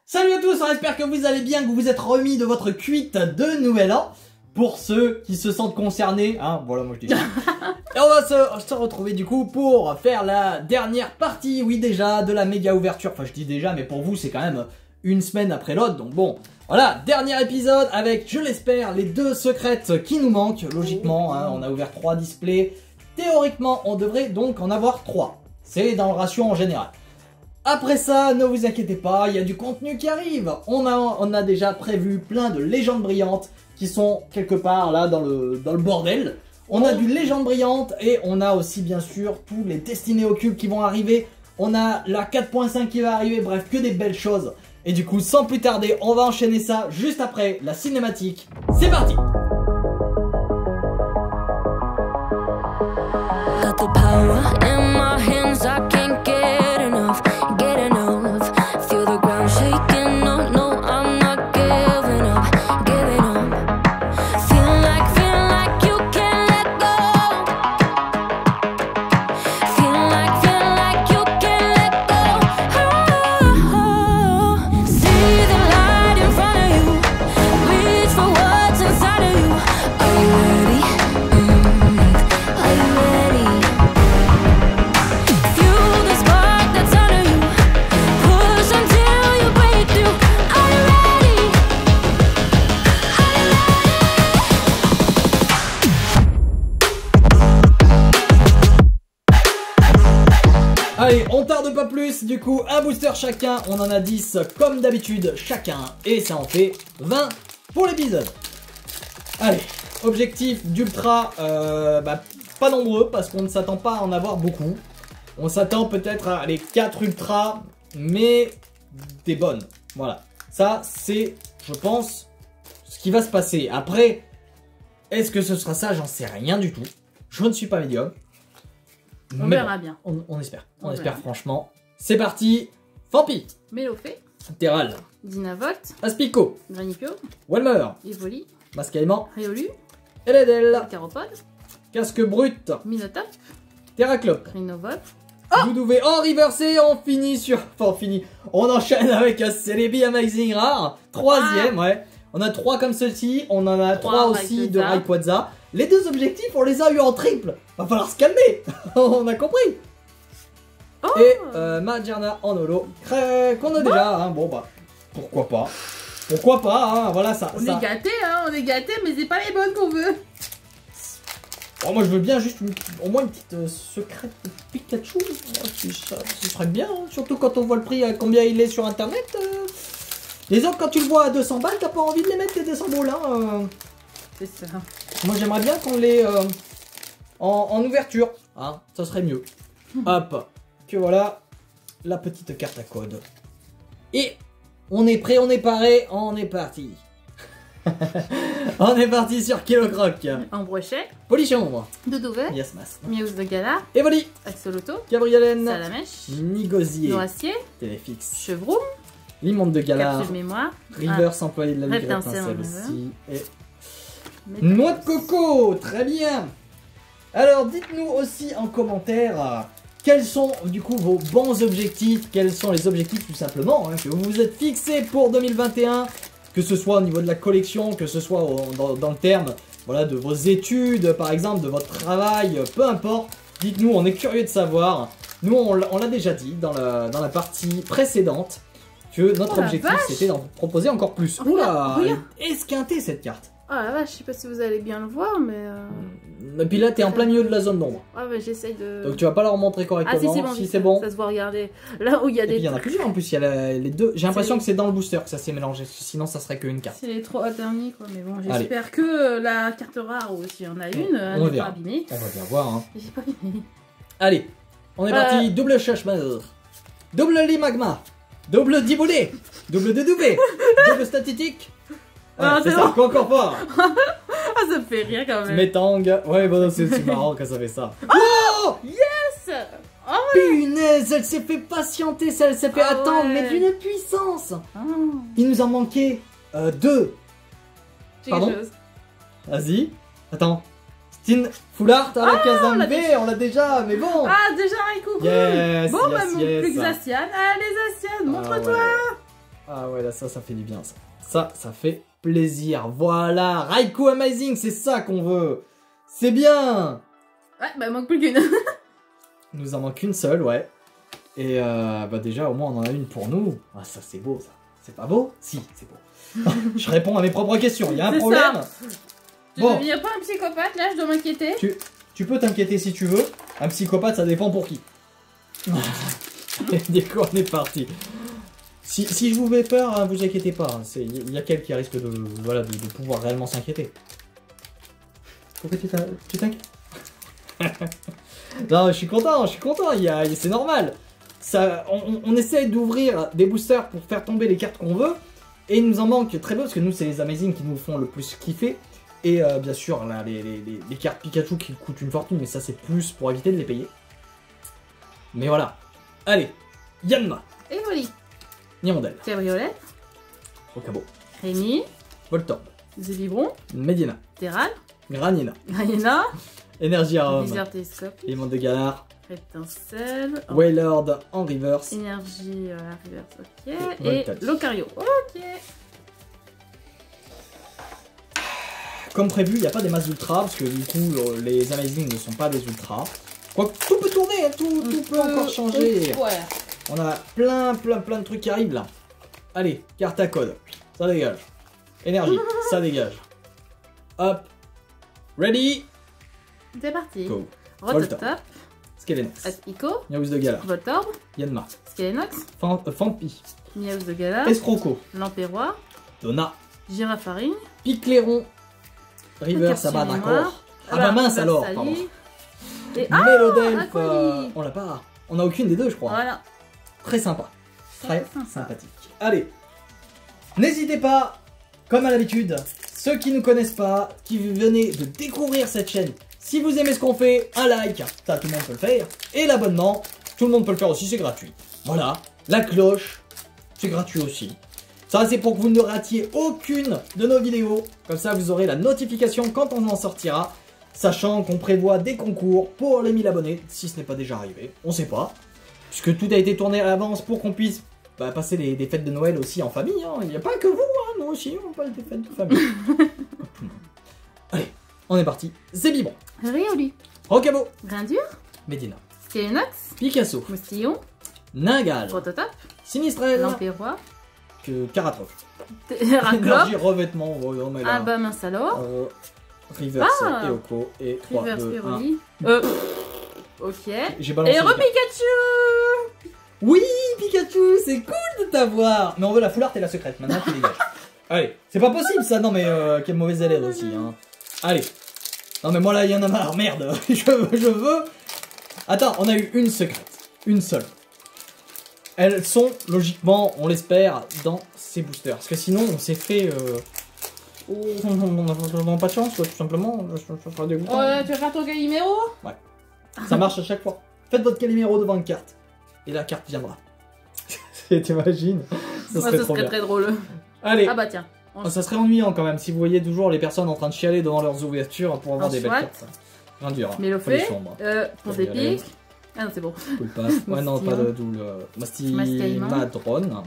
Salut à tous, on espère que vous allez bien, que vous vous êtes remis de votre cuite de nouvel an. Pour ceux qui se sentent concernés, hein, voilà, moi je dis ça. Et on va se retrouver du coup pour faire la dernière partie, oui déjà, de la méga ouverture. Enfin je dis déjà, mais pour vous c'est quand même une semaine après l'autre, donc bon. Voilà, dernier épisode avec, je l'espère, les 2 secrètes qui nous manquent, logiquement, hein, on a ouvert 3 displays. Théoriquement, on devrait donc en avoir 3. C'est dans le ratio en général. Après ça, ne vous inquiétez pas, il y a du contenu qui arrive. On a déjà prévu plein de légendes brillantes qui sont quelque part là dans le bordel. On a du légende brillante et on a aussi bien sûr tous les destinées au cube qui vont arriver. On a la 4.5 qui va arriver, bref, que des belles choses. Et du coup, sans plus tarder, on va enchaîner ça juste après la cinématique. C'est parti! Got the power in my hands, I can't get enough, get enough. Feel the ground shaking, no, no, I'm not giving up, giving up. Feel like you can't let go. Feel like you can't let go. Oh, see the light in front of you, reach for what's inside of you. Are you ready? Are you ready? Fuel the spark that's under you. Push until you break through. Are you ready? Are you Allez, on tarde pas plus, du coup, un booster chacun, on en a 10 comme d'habitude chacun, et ça en fait 20 pour l'épisode. Allez, objectif d'ultra, pas nombreux, parce qu'on ne s'attend pas à en avoir beaucoup. On s'attend peut-être à les 4 ultras, mais des bonnes, voilà. Ça, c'est, je pense, ce qui va se passer. Après, est-ce que ce sera ça? J'en sais rien du tout. Je ne suis pas médium. On Mais verra bon, bien. On espère. On On espère verra. franchement. C'est parti. Fampi, Mélofée, Terral, Dinavolt, Aspico, Granipio, Walmer, Evoli, Mascaïman, Riolu, Eledel, Caropode, Casque Brut, Minotop, Terraclope, Rhinovop, Doudouvé, oh reversé, on finit sur... Enfin on finit, on enchaîne avec un Celebi Amazing Rare, 3ème, ouais. On a 3 comme ceci, on en a 3 3 aussi de Rayquaza. Rayquaza. Les 2 objectifs, on les a eu en triple. Va falloir se calmer, on a compris. Oh. Et Majerna en holo, qu'on a déjà, hein, bon bah, pourquoi pas. Pourquoi pas, hein, voilà ça. On est gâtés, hein, on est gâtés, mais c'est pas les bonnes qu'on veut. Oh, moi je veux bien juste au moins une petite secrète de Pikachu, ce serait bien, hein, surtout quand on voit le prix à combien il est sur internet. Les autres, quand tu le vois à 200 balles, t'as pas envie de les mettre les 200 balles, hein. C'est ça. Moi j'aimerais bien qu'on les en ouverture, hein, ça serait mieux. Hop, que voilà la petite carte à code. Et on est prêt, on est paré, on est parti. On est parti sur Kilocroc. En brochet, Polichon, Doudouvet, Miasmas, Miaus de Gala, Evoli, Axoloto, Gabrielen, Salamèche, Nigosier, Noacier, Téléfix, Chevroum, Limonde de Galar, Capsule Mémoire, Reverse employé de la Ligue Reptincelle en celle-ci, et Métal. Noix de coco, très bien. Alors dites-nous aussi en commentaire quels sont du coup vos bons objectifs, quels sont les objectifs tout simplement hein, que vous vous êtes fixés pour 2021, que ce soit au niveau de la collection, que ce soit dans le terme voilà, de vos études par exemple, de votre travail, peu importe. Dites-nous, on est curieux de savoir. Nous on l'a déjà dit dans la partie précédente que notre Oh la objectif vache. c'était d'en proposer encore plus. Regarde, Oula, regarde. elle est esquintée cette carte. Oh la vache, je sais pas si vous allez bien le voir, mais. Et puis là, t'es en plein milieu de la zone d'ombre. Ouais, mais j'essaye de. Donc tu vas pas leur montrer correctement. Ah, si, c'est bon. Si c'est bon. Ça se voit, regardez. Là où il y a Et puis des. il y en a plusieurs en plus. Il y a les deux. J'ai l'impression les- que c'est dans le booster que ça s'est mélangé. Sinon, ça serait qu'une carte. C'est les 3 derniers, quoi. Mais bon, Allez. j'espère que la carte rare, ou s'il y en a une, elle On n'est pas verra. abîmée. On va bien voir. Hein. J'ai pas abîmé. Allez, on est parti. Double Chashmer. Double Limagma. Double Diboulé. Double Dédoubé. Double Statistique. Ah, c'est c'est ça, bon. encore fort. Ah, ça me fait rire quand même. Metang. Ouais, bon, c'est aussi marrant quand ça fait ça. Oh Yes. Oh, punaise, elle s'est fait patienter, ça, elle s'est fait Ah attendre, ouais. mais d'une puissance. Ah, Il nous en manquait 2. j'ai Pardon quelque chose. Vas-y. Attends. Stin Foulard à la case on l'a B, on l'a déjà, mais bon. Ah, déjà un coucou. Yes, Bon, yes, bah, mon yes. plus que Zacian. Allez, Zacian, montre-toi. Ah Ah ouais, là, ça fait du bien, ça. Ça fait plaisir. Voilà, Raikou Amazing, c'est ça qu'on veut. C'est bien. Ouais, bah, il manque plus qu'une. Il nous en manque une seule, ouais. Et bah déjà, au moins, on en a une pour nous. Ah, ça, c'est beau, ça. C'est pas beau? Si, c'est beau. Je réponds à mes propres questions. Il y a un C'est problème? ça. Tu Bon. deviens pas un psychopathe, là? Je dois m'inquiéter. Tu peux t'inquiéter si tu veux. Un psychopathe, ça dépend pour qui. Du coup, on est parti. Si je vous fais peur, hein, vous inquiétez pas. Il y a quelqu'un qui risque de pouvoir réellement s'inquiéter. Pourquoi tu t'inquiètes? Non, je suis content. C'est normal. On essaie d'ouvrir des boosters pour faire tomber les cartes qu'on veut. Et il nous en manque très peu, parce que nous, c'est les Amazing qui nous font le plus kiffer. Et bien sûr, là, les cartes Pikachu qui coûtent une fortune, mais ça, c'est plus pour éviter de les payer. Mais voilà. Allez, Yanma, Evoli. Niamondel, Cabriolet. Rocabo, Rémi. Voltorb, Zélibron. Medina, Terral. Granina, Graniena. Énergie Arôme, Bizarre Télescope. Élément de Galar, Étincelle. Wailord en reverse. Énergie reverse, ok. Et Et Voltage. Locario. Ok. Comme prévu, il n'y a pas des masses ultra, parce que du coup, les Amazing ne sont pas des ultras. Quoique, tout peut tourner, hein, tout peut encore changer. Ouais. On a plein de trucs qui arrivent là. Allez, carte à code, ça dégage. Énergie, ça dégage. Hop. Ready, C'est parti. go. Rototop. Skelenox, Ico. Miaus de Galar, Voltorb. Yanma, Skelenox. Fampi, Miaus de Galar. Escroco, Lampérois. Donna, Girafarine. Picléron, River, Carte ça va, sur d'accord. mémoire. Ah bah mince alors, Sali. pardon. Et Mélodelph, Aquali. on l'a pas. On a aucune des deux, je crois. Voilà. Très sympa. Très sympa. sympathique. Allez. N'hésitez pas, comme à l'habitude, ceux qui ne connaissent pas, qui venez de découvrir cette chaîne, si vous aimez ce qu'on fait, un like, ça tout le monde peut le faire, et l'abonnement, tout le monde peut le faire aussi, c'est gratuit. Voilà. La cloche, c'est gratuit aussi. Ça, c'est pour que vous ne ratiez aucune de nos vidéos. Comme ça, vous aurez la notification quand on en sortira. Sachant qu'on prévoit des concours pour les 1000 abonnés, si ce n'est pas déjà arrivé, on sait pas. Puisque tout a été tourné à l'avance pour qu'on puisse passer des fêtes de Noël aussi en famille. Hein. Il n'y a pas que vous, hein. Nous aussi on passe des fêtes de famille. Comme tout le monde. Allez, on est parti. Zébibon, Riolu. Rocabo, Grindure. Medina, Skelenox. Picasso, Moustillon. Ningal, Rototop. Sinistrel, Lampérois. Caratroc, Raclop. Énergie, revêtement, on est là. Ah bah mince alors. Reverse, Ah. Eoko, et 3, Reverse 2, 1. Feroli. Ok. J'ai balancé Et le cap. Repikachu. Oui, Pikachu, c'est cool de t'avoir. Mais on veut la foulard et la secrète, maintenant tu dégages. Allez, c'est pas possible ça, non mais quelle mauvaise élève aussi. Hein. Allez. Non mais moi là, il y en a marre, merde. je veux... Attends, on a eu une secrète. Une seule. Elles sont, logiquement, on l'espère, dans ces boosters. Parce que sinon, on s'est fait... On n'a pas de chance, quoi, tout simplement. Je serais dégoûtant. Tu vas faire ton Calimero. Ça marche à chaque fois. Faites votre Calimero devant une carte. Et la carte viendra. T'imagines? Ça serait trop bien. très drôle. Allez. Ah bah tiens. Ça serait ennuyant quand même si vous voyez toujours les personnes en train de chialer devant leurs ouvertures pour avoir Un des belles SWAT. cartes. Rien dur. Hein. Mélofée. Faut les chambres. Pont d'épique. Ah non, c'est bon. Full pass. Ouais, non, pas de double. Mastimadron.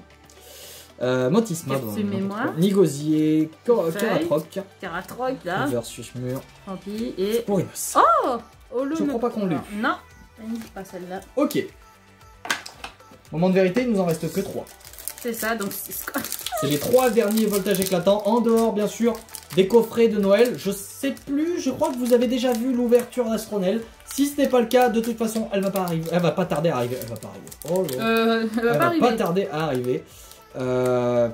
Motismadron. Capsule-mémoire. Nigosier. Feuille. Caratroc. Caratroc, là. Versus mur. Fampi et... Porinos. Holo. Je crois pas qu'on l'ait eu. Non. Pas celle-là. Ok. Moment de vérité, il nous en reste que 3. C'est ça, donc... C'est les 3 derniers voltages éclatants, en dehors bien sûr des coffrets de Noël. Je sais plus, je crois que vous avez déjà vu l'ouverture d'Astronel. Si ce n'est pas le cas, de toute façon, elle va pas arriver. Elle va pas tarder à arriver. Elle va pas arriver. Oh là. elle va pas pas tarder à arriver.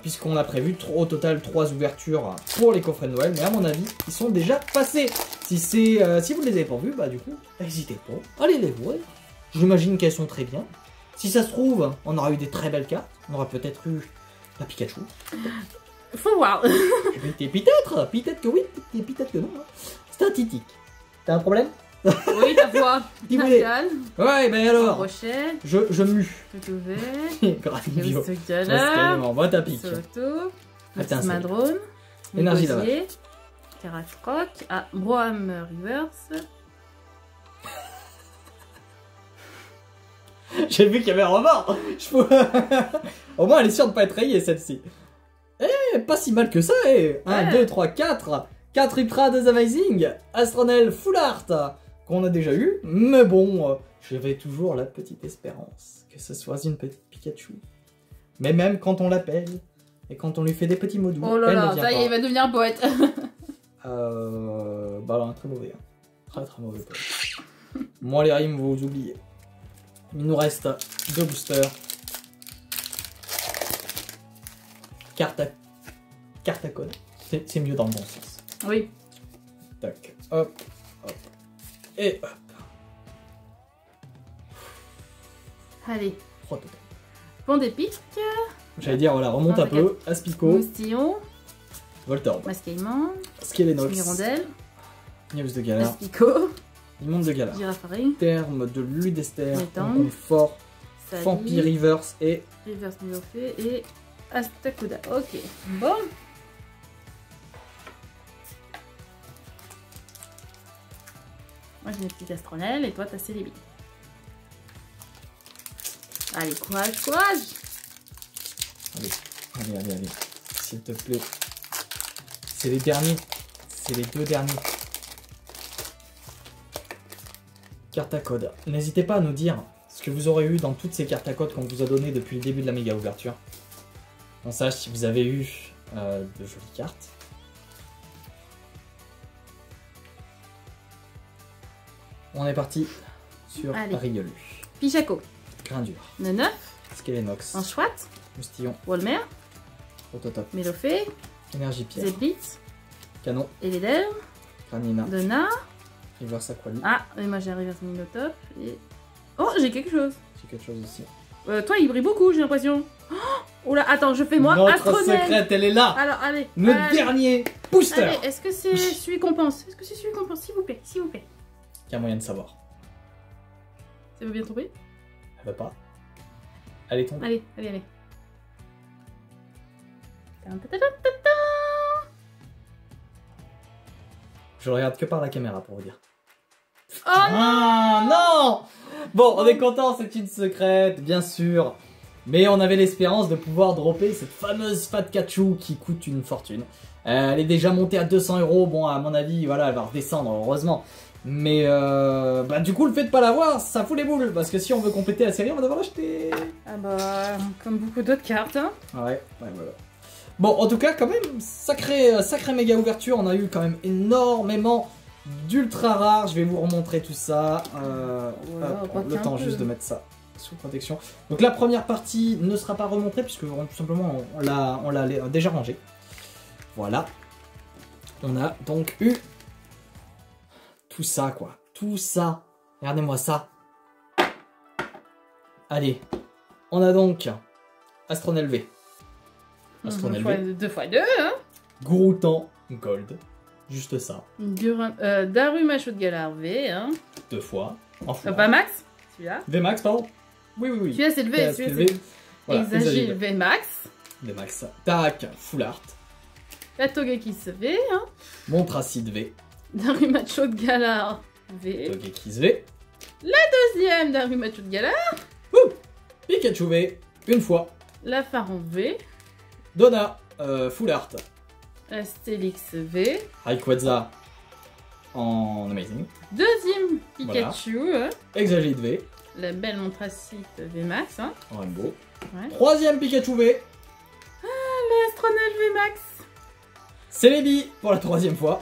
Puisqu'on a prévu au total 3 ouvertures pour les coffrets de Noël. Mais à mon avis, ils sont déjà passés. Si vous ne les avez pas vus, bah du coup, n'hésitez pas. Allez les voir. J'imagine qu'elles sont très bien. Si ça se trouve, on aura eu des très belles cartes. On aura peut-être eu la Pikachu. Faut voir. Et peut-être que oui, et peut-être que non. Hein. C'est un titique. T'as un problème? Oui, ta voix. Il voulait. Natal. Ouais, ben alors. Rochelle. Je mue. Tout ouvert. Gravio. Gala. Va ta pique. Soto. Attends, Madrone. Énergie là-bas. Caratroc. Ah, Broham Reverse. J'ai vu qu'il y avait un remords. Au moins, elle est sûre de pas être rayée, celle-ci. Eh, pas si mal que ça, eh. 1, 2, 3, 4. 4 Ultra 2 Amazing. Astronel Full Art, qu'on a déjà eu. Mais bon, j'avais toujours la petite espérance que ce soit une petite Pikachu. Mais même quand on l'appelle, et quand on lui fait des petits mots doux, Oh là elle là, ne vient ça y est, il pas. va devenir poète. Bah alors, un très mauvais. Hein. Très mauvais poète. Moi, les rimes, vous oubliez. Il nous reste 2 boosters. Carte à code. C'est mieux dans le bon sens. Oui. Tac, hop, hop, et hop. Allez. 3 total. Pont des pics, J'allais dire, voilà, remonte un peu. Aspico, Moustillon, Voltorb, Mascaïman, Skelenox, Hirondelle, News de Galar, Aspico, Immonde de Galar, Girafaring, Terme de Ludester, Métang, Confort, Sally, Vampire Reverse et Reverse Nilofé et Astacoda. Ok. Bon. Moi j'ai mes petites astronelles et toi t'as Célébi. Allez, courage, courage. Allez, s'il te plaît. C'est les derniers. C'est les 2 derniers. Carte à code. N'hésitez pas à nous dire ce que vous aurez eu dans toutes ces cartes à code qu'on vous a donné depuis le début de la méga ouverture. On sache si vous avez eu de jolies cartes. On est parti sur Allez. Riolu, Pichaco, Grindure, Neneuf, Skelenox, Anchouat, Moustillon, Walmer, Autotop, Mélofé, Énergie Pierre, Zeblitz, Canon, Eléder, Granina, Donna. Reverse Aquali. Ah, et moi j'ai un Reverse Minotop et... Oh, j'ai quelque chose. J'ai quelque chose aussi. Toi, il brille beaucoup, j'ai l'impression. Oh là, attends, je fais moi Notre Astronel. secrète, elle est là. Alors, allez. Notre allez. dernier booster. Allez, est-ce que c'est celui qu'on pense? Est-ce que c'est celui qu'on pense? S'il vous plaît, s'il vous plaît. Il y a moyen de savoir. Ça veut bien tomber? Elle va pas. Elle est tombée. Allez, allez, allez. Je le regarde que par la caméra pour vous dire. Oh Ah non. Bon, on est content, c'est une secrète, bien sûr. Mais on avait l'espérance de pouvoir dropper cette fameuse Fat Kachu qui coûte une fortune. Elle est déjà montée à 200 €. Bon, à mon avis, voilà, elle va redescendre, heureusement. Mais bah, du coup, le fait de pas l'avoir, ça fout les boules. Parce que si on veut compléter la série, on va devoir l'acheter. Ah bah, comme beaucoup d'autres cartes, hein. Ouais, voilà. Bon, en tout cas, quand même, sacré méga ouverture. On a eu quand même énormément d'ultra rares. Je vais vous remontrer tout ça. Voilà, Hop, pas le qu'un temps peu. juste de mettre ça sous protection. Donc la première partie ne sera pas remontrée puisque tout simplement on l'a déjà rangé. Voilà. On a donc eu tout ça, quoi. Tout ça. Regardez-moi ça. Allez. On a donc Astronel V. Astronel V. 2 x 2, hein. Gouroutan Gold. Juste ça. Daruma Chaud de Galar V, hein. 2 fois. En full Pas art. Max, celui-là. VMAX, pardon. Oui. Celui-là, c'est le V, celui-là, c'est Voilà, Exagile V Max. VMAX. Tac, full art. La Togekiss V, hein. Montracide V. Daruma Chaud de Galar V. Togekiss V. Deuxième Daruma Chaud de Galar. Pikachu V. Une fois. La Pharaon V. Donna. Full art. Astélix V. Rayquaza. En Amazing. Deuxième Pikachu. Hein. Exagite V. La belle Montracite V Max. Hein. En Rainbow. Ouais. Troisième Pikachu V. L'Astronel V Max. Celebi pour la troisième fois.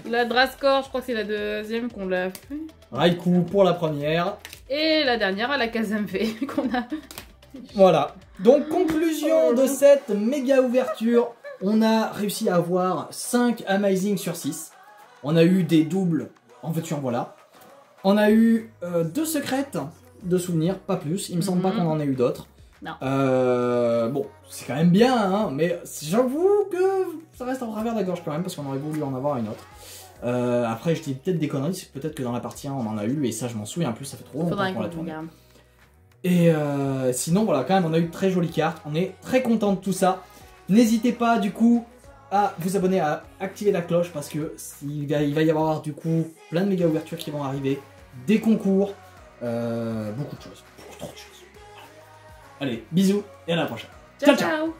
La Drascore, je crois que c'est la deuxième qu'on l'a fait. Raikou pour la première. Et la dernière, la Kazam V qu'on a. Voilà. Donc, conclusion de cette méga ouverture. On a réussi à avoir 5 Amazing sur 6. On a eu des doubles en veux-tu en voilà. On a eu 2 secrètes de souvenirs, pas plus. Il me semble pas qu'on en ait eu d'autres. Non. Bon, c'est quand même bien, hein, mais j'avoue que ça reste en travers de la gorge quand même, parce qu'on aurait voulu en avoir une autre. Après, je dis peut-être des conneries, c'est peut-être que dans la partie 1 on en a eu, et ça je m'en souviens plus, ça fait trop longtemps Faudrait qu'on l'a qu'on tourné. regarde. Et sinon, voilà, quand même, on a eu de très jolies cartes. On est très content de tout ça. N'hésitez pas, du coup, à vous abonner, à activer la cloche, parce que il va y avoir, du coup, plein de méga ouvertures qui vont arriver, des concours, beaucoup de choses. trop de choses. Allez, bisous et à la prochaine. Ciao, Ciao, ciao. ciao.